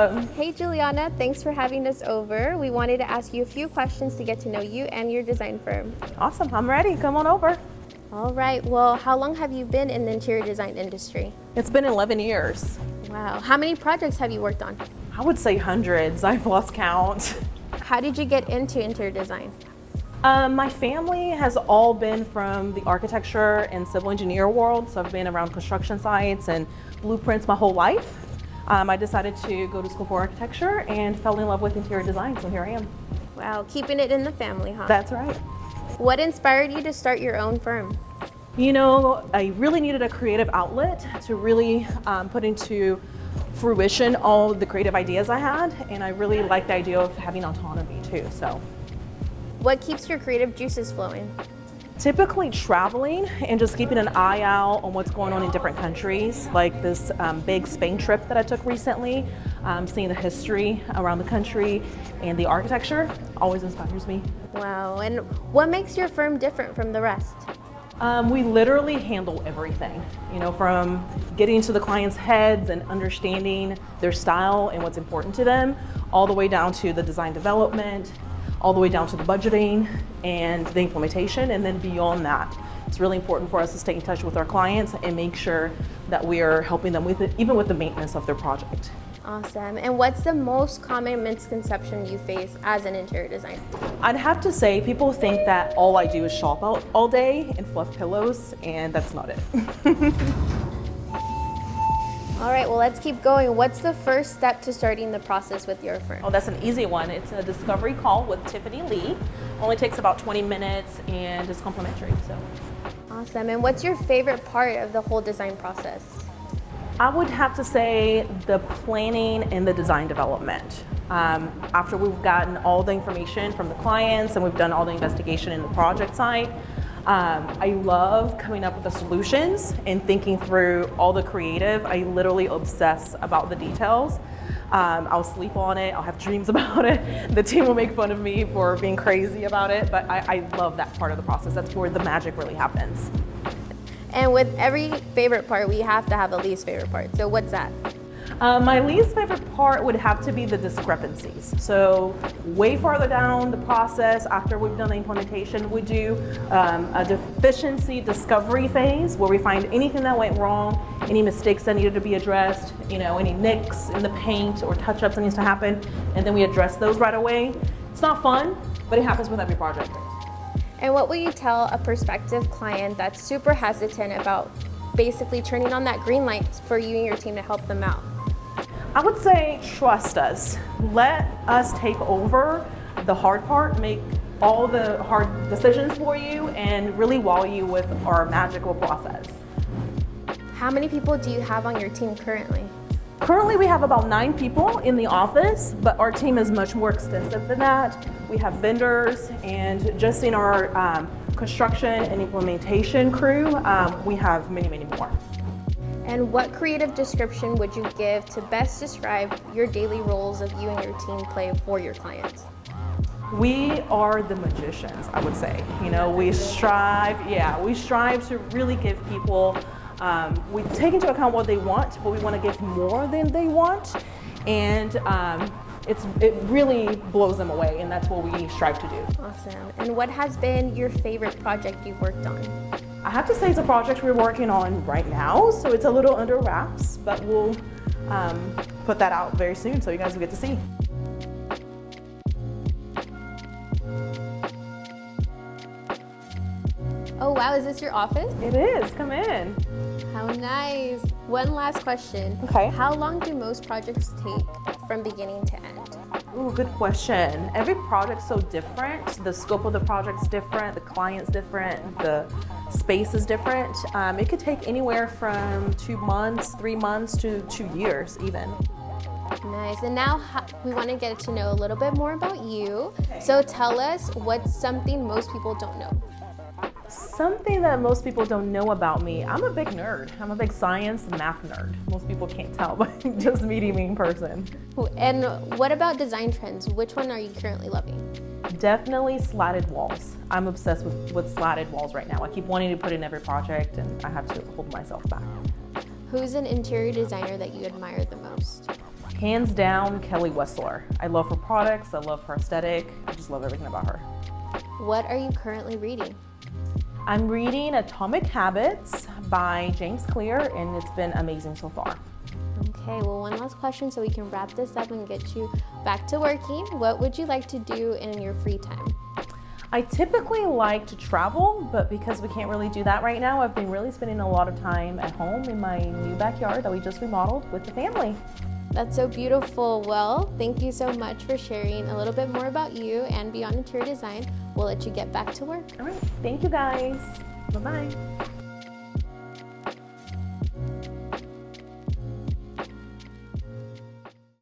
welcome. Hey Juliana, thanks for having us over. We wanted to ask you a few questions to get to know you and your design firm. Awesome, I'm ready. Come on over. All right, well, how long have you been in the interior design industry? It's been 11 years. Wow, how many projects have you worked on? I would say hundreds. I've lost count. How did you get into interior design? My family has all been from the architecture and civil engineer world, so I've been around construction sites and blueprints my whole life. I decided to go to school for architecture and fell in love with interior design, so here I am. Wow, keeping it in the family, huh? That's right. What inspired you to start your own firm? You know, I really needed a creative outlet to really put into fruition all the creative ideas I had, and I really liked the idea of having autonomy too. So, what keeps your creative juices flowing? typically traveling and just keeping an eye out on what's going on in different countries, like this big Spain trip that I took recently. Seeing the history around the country and the architecture always inspires me. Wow, and what makes your firm different from the rest? We literally handle everything, you know, from getting to the client's heads and understanding their style and what's important to them, all the way down to the design development, all the way down to the budgeting and the implementation, and then beyond that. It's really important for us to stay in touch with our clients and make sure that we are helping them with it, even with the maintenance of their project. Awesome. And what's the most common misconception you face as an interior designer? I'd have to say people think that all I do is shop out all day and fluff pillows, and that's not it. All right, well, let's keep going. What's the first step to starting the process with your firm? Oh, that's an easy one. It's a discovery call with Tiffany Lee. Only takes about 20 minutes and is complimentary. So. Awesome. And what's your favorite part of the whole design process? I would have to say the planning and the design development. After we've gotten all the information from the clients and we've done all the investigation in the project site, I love coming up with the solutions and thinking through all the creative. I literally obsess about the details. I'll sleep on it, I'll have dreams about it. The team will make fun of me for being crazy about it, but I love that part of the process. That's where the magic really happens. And with every favorite part, we have to have a least favorite part. So what's that? My least favorite part would have to be the discrepancies. So way farther down the process, after we've done the implementation, we do a deficiency discovery phase where we find anything that went wrong, any mistakes that needed to be addressed, you know, any nicks in the paint or touch-ups that needs to happen, and then we address those right away. It's not fun, but it happens with every project. And what will you tell a prospective client that's super hesitant about basically turning on that green light for you and your team to help them out? I would say trust us. Let us take over the hard part, make all the hard decisions for you, and really wow you with our magical process. How many people do you have on your team currently? Currently we have about 9 people in the office, but our team is much more extensive than that. We have vendors, and just in our construction and implementation crew, we have many, many more. And what creative description would you give to best describe your daily roles of you and your team play for your clients? We are the magicians, I would say. You know, we strive to really give people, we take into account what they want, but we want to give more than they want. And it really blows them away, and that's what we strive to do. Awesome. And what has been your favorite project you've worked on? I have to say it's a project we're working on right now, so it's a little under wraps, but we'll put that out very soon so you guys will get to see. Oh wow, is this your office? It is, come in. How nice. One last question. Okay. How long do most projects take from beginning to end? Ooh, good question. Every project's so different. The scope of the project's different, the client's different, the space is different. It could take anywhere from 2 months, 3 months to 2 years even. Nice. And now we want to get to know a little bit more about you. Okay. So tell us what's something most people don't know. Something that most people don't know about me, I'm a big nerd. I'm a big science and math nerd. Most people can't tell by just meeting me in person. And what about design trends? Which one are you currently loving? Definitely slatted walls. I'm obsessed with slatted walls right now. I keep wanting to put in every project and I have to hold myself back. Who's an interior designer that you admire the most? Hands down, Kelly Wessler. I love her products, I love her aesthetic, I just love everything about her. What are you currently reading? I'm reading Atomic Habits by James Clear, and it's been amazing so far. Okay, well, one last question so we can wrap this up and get you back to working. What would you like to do in your free time? I typically like to travel, but because we can't really do that right now, I've been really spending a lot of time at home in my new backyard that we just remodeled with the family. That's so beautiful. Well, thank you so much for sharing a little bit more about you and Beyond Interior Design. We'll let you get back to work. All right, thank you guys. Bye-bye.